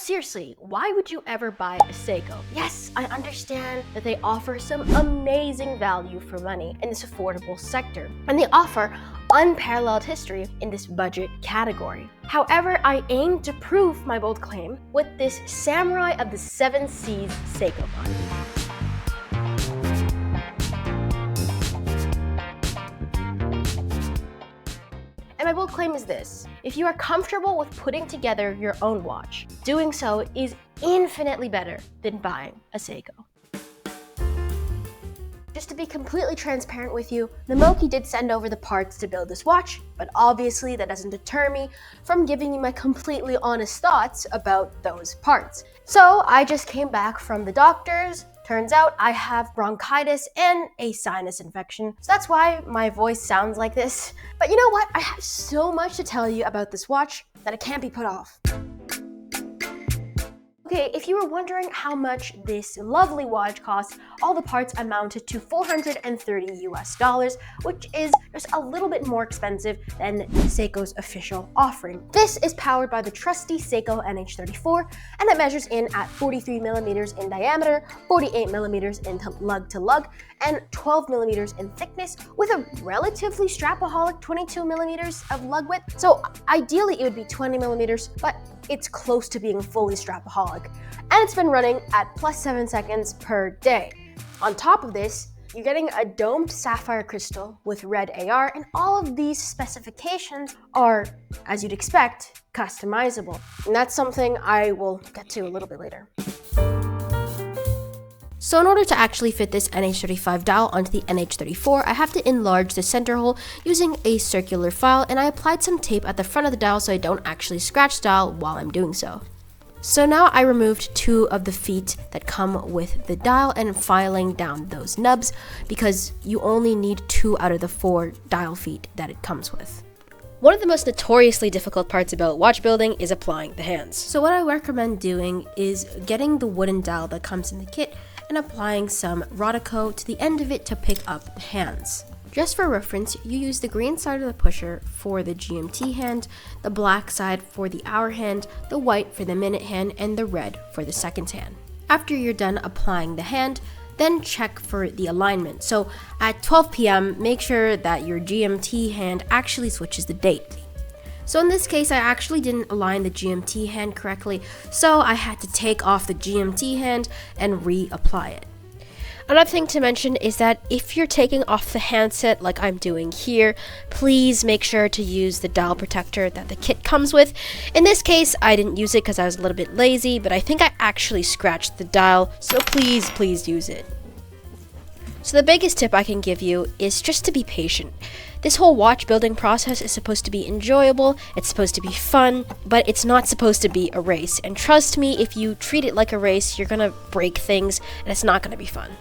seriously, why would you ever buy a Seiko? Yes, I understand that they offer some amazing value for money in this affordable sector, and they offer unparalleled history in this budget category. However, I aim to prove my bold claim with this Samurai of the Seven Seas Seiko body. And my bold claim is this: if you are comfortable with putting together your own watch, doing so is infinitely better than buying a Seiko. Just to be completely transparent with you, Namoki did send over the parts to build this watch, but obviously that doesn't deter me from giving you my completely honest thoughts about those parts. So I just came back from the doctor's. Turns out I have bronchitis and a sinus infection, so that's why my voice sounds like this. But you know what? I have so much to tell you about this watch that it can't be put off. Okay, if you were wondering how much this lovely watch costs, all the parts amounted to $430 US, which is just a little bit more expensive than Seiko's official offering. This is powered by the trusty Seiko NH34, and it measures in at 43 millimeters in diameter, 48 millimeters in lug to lug, and 12 millimeters in thickness, with a relatively strapaholic 22 millimeters of lug width. So ideally it would be 20 millimeters, but it's close to being fully strapaholic. And it's been running at +7 seconds per day. On top of this, you're getting a domed sapphire crystal with red AR, and all of these specifications are, as you'd expect, customizable. And that's something I will get to a little bit later. So in order to actually fit this NH35 dial onto the NH34, I have to enlarge the center hole using a circular file, and I applied some tape at the front of the dial so I don't actually scratch the dial while I'm doing so. So now I removed 2 of the feet that come with the dial and filing down those nubs, because you only need 2 out of the 4 dial feet that it comes with. One of the most notoriously difficult parts about watch building is applying the hands. So what I recommend doing is getting the wooden dial that comes in the kit and applying some Rodico to the end of it to pick up the hands. Just for reference, you use the green side of the pusher for the GMT hand, the black side for the hour hand, the white for the minute hand, and the red for the seconds hand. After you're done applying the hand, then check for the alignment. So at 12 p.m., make sure that your GMT hand actually switches the date. So in this case, I actually didn't align the GMT hand correctly, so I had to take off the GMT hand and reapply it. Another thing to mention is that if you're taking off the handset like I'm doing here, please make sure to use the dial protector that the kit comes with. In this case, I didn't use it because I was a little bit lazy, but I think I actually scratched the dial, so please use it. So the biggest tip I can give you is just to be patient. This whole watch building process is supposed to be enjoyable, it's supposed to be fun, but it's not supposed to be a race. And trust me, if you treat it like a race, you're gonna break things and it's not gonna be fun.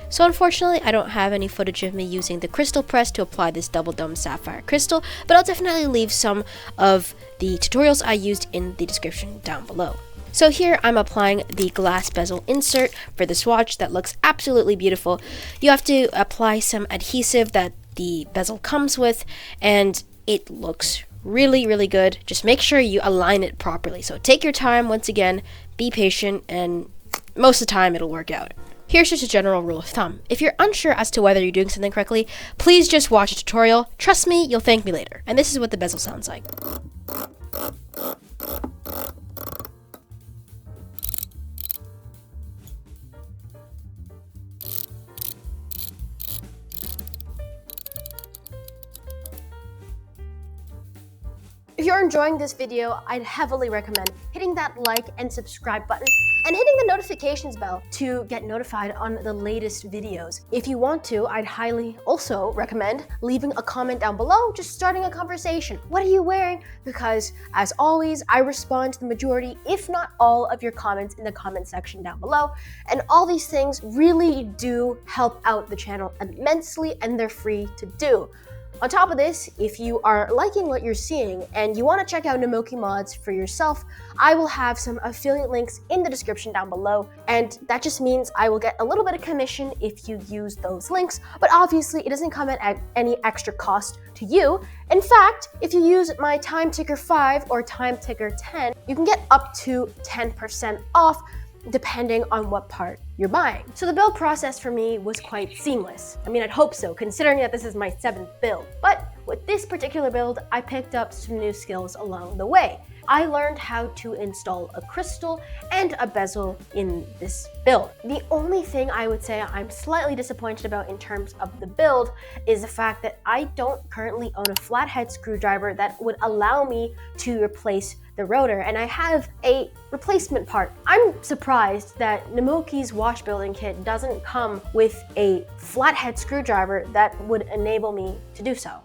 So unfortunately, I don't have any footage of me using the crystal press to apply this double dome sapphire crystal, but I'll definitely leave some of the tutorials I used in the description down below. So here I'm applying the glass bezel insert for this watch that looks absolutely beautiful. You have to apply some adhesive that the bezel comes with, and it looks really good. Just make sure you align it properly. So take your time, once again, be patient, and most of the time it'll work out. Here's just a general rule of thumb. If you're unsure as to whether you're doing something correctly, please just watch a tutorial. Trust me, you'll thank me later. And this is what the bezel sounds like. If you're enjoying this video, I'd heavily recommend hitting that like and subscribe button and hitting the notifications bell to get notified on the latest videos. If you want to, I'd highly also recommend leaving a comment down below, just starting a conversation. What are you wearing? Because as always, I respond to the majority, if not all, of your comments in the comment section down below. And all these things really do help out the channel immensely, and they're free to do. On top of this, if you are liking what you're seeing and you want to check out Nemoki mods for yourself, I will have some affiliate links in the description down below, and that just means I will get a little bit of commission if you use those links, but obviously it doesn't come at any extra cost to you. In fact, if you use my time ticker 5 or time ticker 10, you can get up to 10% off depending on what part you're buying. So the build process for me was quite seamless. I mean, I'd hope so, considering that this is my 7th build. But with this particular build, I picked up some new skills along the way. I learned how to install a crystal and a bezel in this build. The only thing I would say I'm slightly disappointed about in terms of the build is the fact that I don't currently own a flathead screwdriver that would allow me to replace the rotor, and I have a replacement part. I'm surprised that Nemoki's watch building kit doesn't come with a flathead screwdriver that would enable me to do so.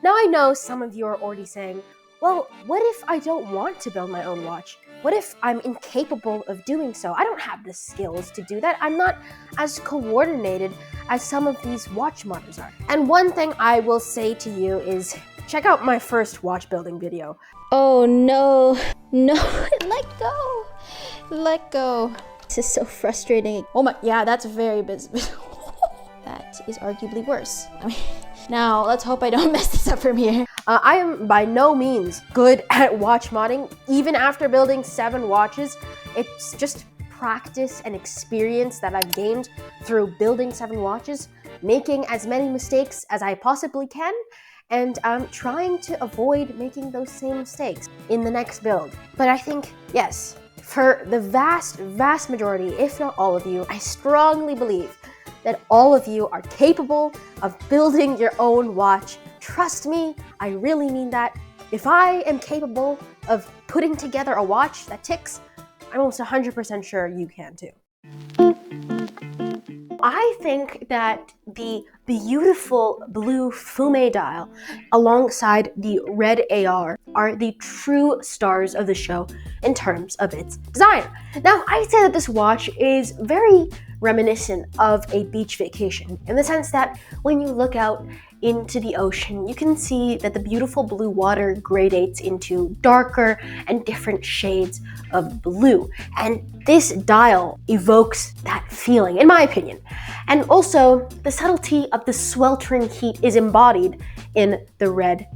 Now I know some of you are already saying, well, what if I don't want to build my own watch? What if I'm incapable of doing so? I don't have the skills to do that. I'm not as coordinated as some of these watch modders are. And one thing I will say to you is, check out my first watch building video. Oh no, no, let go. This is so frustrating. Oh my, yeah, that's very busy. That is arguably worse. I mean, now let's hope I don't mess this up from here. I am by no means good at watch modding. Even after building 7 watches, it's just practice and experience that I've gained through building 7 watches, making as many mistakes as I possibly can, and I'm trying to avoid making those same mistakes in the next build. But I think, yes, for the vast majority, if not all of you, I strongly believe that all of you are capable of building your own watch. Trust me, I really mean that. If I am capable of putting together a watch that ticks, I'm almost 100% sure you can too. I think that the beautiful blue Fume dial alongside the red AR are the true stars of the show in terms of its design. Now, I'd say that this watch is very reminiscent of a beach vacation in the sense that when you look out into the ocean, you can see that the beautiful blue water gradates into darker and different shades of blue. And this dial evokes that feeling, in my opinion. And also, the subtlety of the sweltering heat is embodied in the red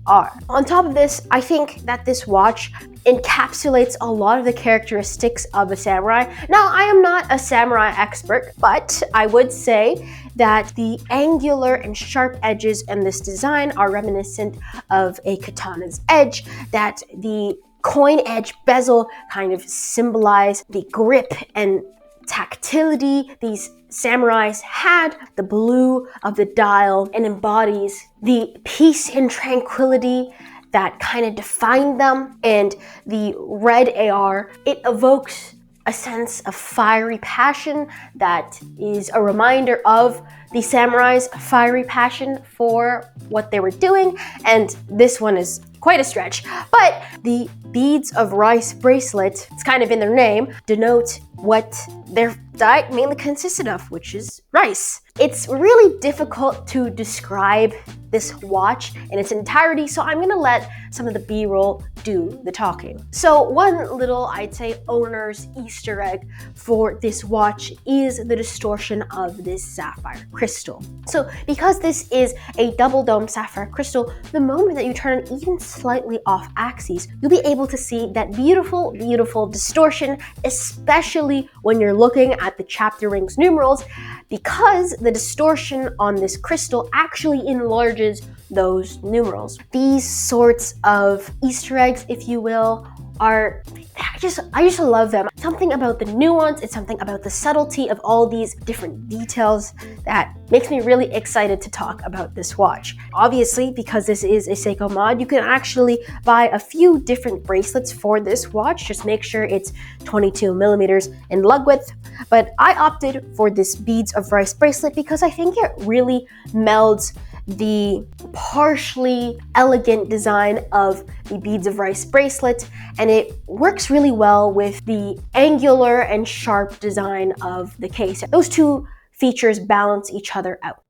AR. On top of this, I think that this watch encapsulates a lot of the characteristics of a samurai. Now, I am not a samurai expert, but I would say that the angular and sharp edges in this design are reminiscent of a katana's edge, that the coin edge bezel kind of symbolize the grip and tactility these samurais had. The blue of the dial and embodies the peace and tranquility that kind of defined them, and the red AR, it evokes a sense of fiery passion that is a reminder of the samurai's fiery passion for what they were doing, and this one is quite a stretch. But the beads of rice bracelet, it's kind of in their name, denote what their diet mainly consisted of, which is rice. It's really difficult to describe this watch in its entirety, so I'm gonna let some of the B-roll do the talking. So one little, I'd say, owner's Easter egg for this watch is the distortion of this sapphire crystal. So because this is a double dome sapphire crystal, the moment that you turn it even slightly off axis, you'll be able to see that beautiful, beautiful distortion, especially when you're looking at the chapter rings numerals, because the distortion on this crystal actually enlarges those numerals. These sorts of Easter eggs, if you will, are, I just love them. Something about the nuance, it's something about the subtlety of all these different details that makes me really excited to talk about this watch. Obviously, because this is a Seiko mod, you can actually buy a few different bracelets for this watch. Just make sure it's 22 millimeters in lug width. But I opted for this beads of rice bracelet because I think it really melds the partially elegant design of the beads of rice bracelet, and it works really well with the angular and sharp design of the case. Those two features balance each other out.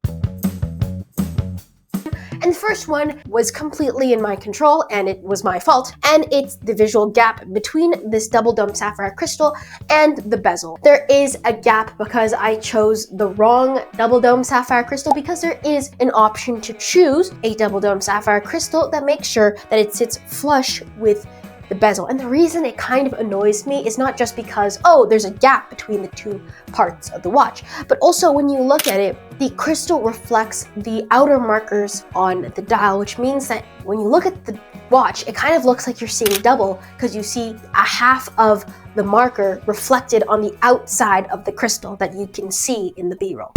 And the first one was completely in my control, and it was my fault, and it's the visual gap between this double dome sapphire crystal and the bezel. There is a gap because I chose the wrong double dome sapphire crystal, because there is an option to choose a double dome sapphire crystal that makes sure that it sits flush with the bezel. And the reason it kind of annoys me is not just because, oh, there's a gap between the two parts of the watch, but also when you look at it, the crystal reflects the outer markers on the dial, which means that when you look at the watch, it kind of looks like you're seeing double, because you see a half of the marker reflected on the outside of the crystal that you can see in the B-roll.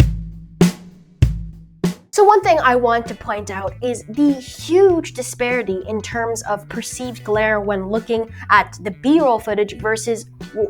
So one thing I want to point out is the huge disparity in terms of perceived glare when looking at the B-roll footage versus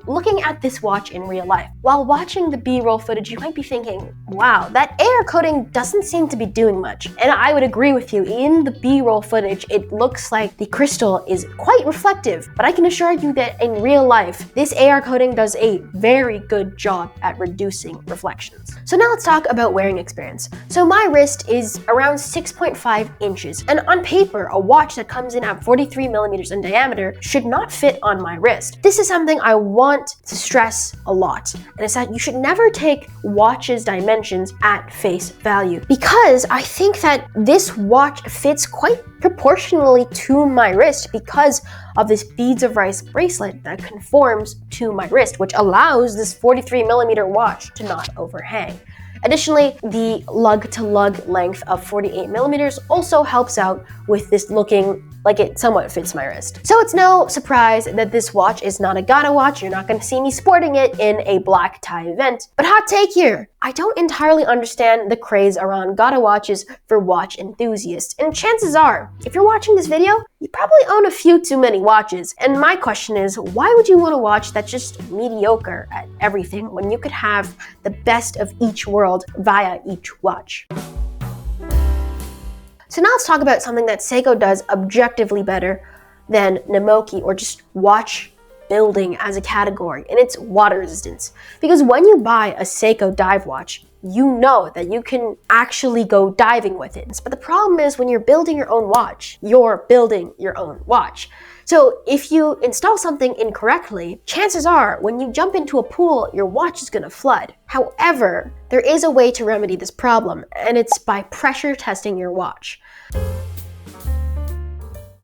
looking at this watch in real life. While watching the B-roll footage, you might be thinking, wow, that AR coating doesn't seem to be doing much. And I would agree with you. In the B-roll footage, it looks like the crystal is quite reflective, but I can assure you that in real life, this AR coating does a very good job at reducing reflections. So now let's talk about wearing experience. So my wrist is around 6.5 inches, and on paper, a watch that comes in at 43 millimeters in diameter should not fit on my wrist. This is something I want to stress a lot, and it's that you should never take watches' dimensions at face value, because I think that this watch fits quite proportionally to my wrist because of this beads of rice bracelet that conforms to my wrist, which allows this 43 millimeter watch to not overhang. Additionally, the lug-to-lug length of 48 millimeters also helps out with this looking like it somewhat fits my wrist. So it's no surprise that this watch is not a Gata watch. You're not going to see me sporting it in a black tie event. But hot take here, I don't entirely understand the craze around Gata watches for watch enthusiasts. And chances are, if you're watching this video, you probably own a few too many watches. And my question is, why would you want a watch that's just mediocre at everything when you could have the best of each world via each watch? So now let's talk about something that Seiko does objectively better than Namoki, or just watch building as a category, and it's water resistance. Because when you buy a Seiko dive watch, you know that you can actually go diving with it. But the problem is when you're building your own watch, you're building your own watch. So if you install something incorrectly, chances are when you jump into a pool, your watch is going to flood. However, there is a way to remedy this problem, and it's by pressure testing your watch.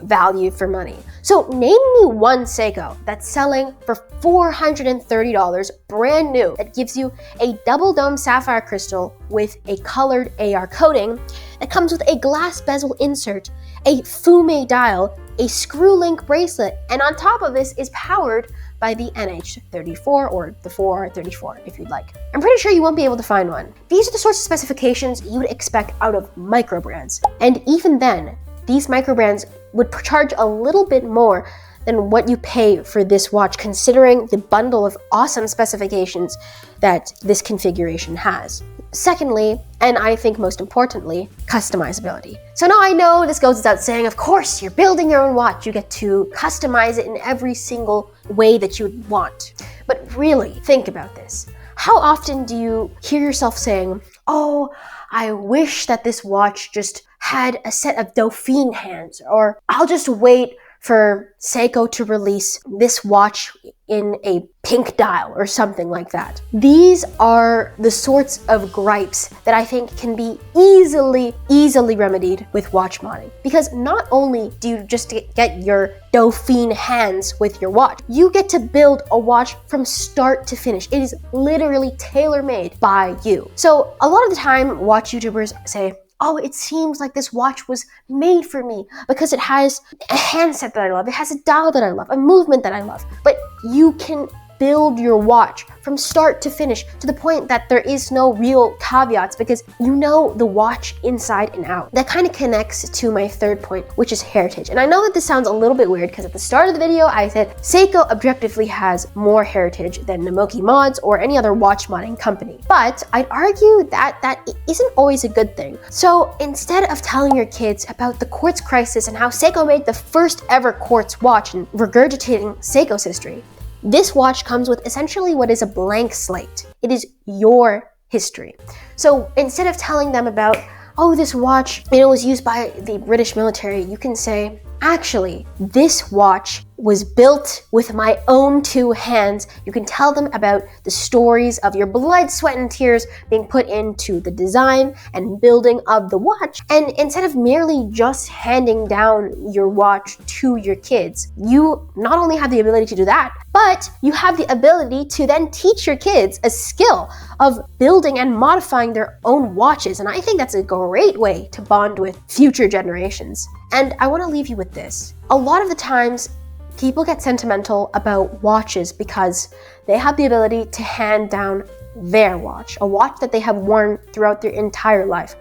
Value for money. So name me one Seiko that's selling for $430 brand new, that gives you a double dome sapphire crystal with a colored AR coating, that comes with a glass bezel insert, a fume dial, a screw link bracelet, and on top of this is powered by the NH34 or the 4R34 if you'd like. I'm pretty sure you won't be able to find one. These are the sorts of specifications you would expect out of micro brands. And even then, these micro brands would charge a little bit more than what you pay for this watch, considering the bundle of awesome specifications that this configuration has. Secondly, and I think most importantly, customizability. So now I know this goes without saying, of course, you're building your own watch. You get to customize it in every single way that you want. But really, think about this. How often do you hear yourself saying, oh, I wish that this watch just had a set of Dauphine hands, or I'll just wait for Seiko to release this watch in a pink dial or something like that. These are the sorts of gripes that I think can be easily remedied with watch modding. Because not only do you just get your Dauphine hands with your watch, you get to build a watch from start to finish. It is literally tailor-made by you. So a lot of the time, watch YouTubers say, oh, it seems like this watch was made for me because it has a handset that I love, it has a dial that I love, a movement that I love. But you can build your watch from start to finish to the point that there is no real caveats because you know the watch inside and out. That kind of connects to my third point, which is heritage. And I know that this sounds a little bit weird because at the start of the video I said Seiko objectively has more heritage than Namoki Mods or any other watch modding company. But I'd argue that that isn't always a good thing. So instead of telling your kids about the quartz crisis and how Seiko made the first ever quartz watch and regurgitating Seiko's history, this watch comes with essentially what is a blank slate. It is your history. So instead of telling them about oh, this watch, was used by the British military, you can say, actually, this watch was built with my own 2 hands. You can tell them about the stories of your blood, sweat, and tears being put into the design and building of the watch. And instead of merely just handing down your watch to your kids, you not only have the ability to do that, but you have the ability to then teach your kids a skill of building and modifying their own watches. And I think that's a great way to bond with future generations. And I want to leave you with this. A lot of the times, people get sentimental about watches because they have the ability to hand down their watch, a watch that they have worn throughout their entire life,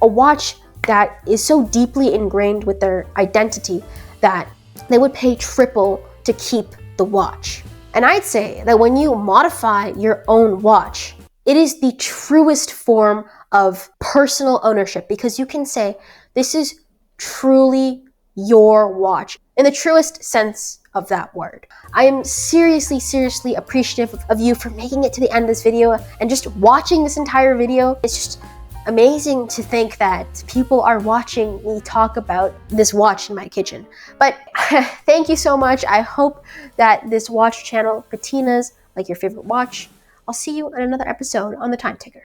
a watch that is so deeply ingrained with their identity that they would pay triple to keep the watch. And I'd say that when you modify your own watch, it is the truest form of personal ownership, because you can say, this is truly your watch in the truest sense of that word. I am seriously appreciative of you for making it to the end of this video and just watching this entire video. It's just amazing to think that people are watching me talk about this watch in my kitchen. But thank you so much. I hope that this watch channel patinas like your favorite watch. I'll see you in another episode on the Time Ticker.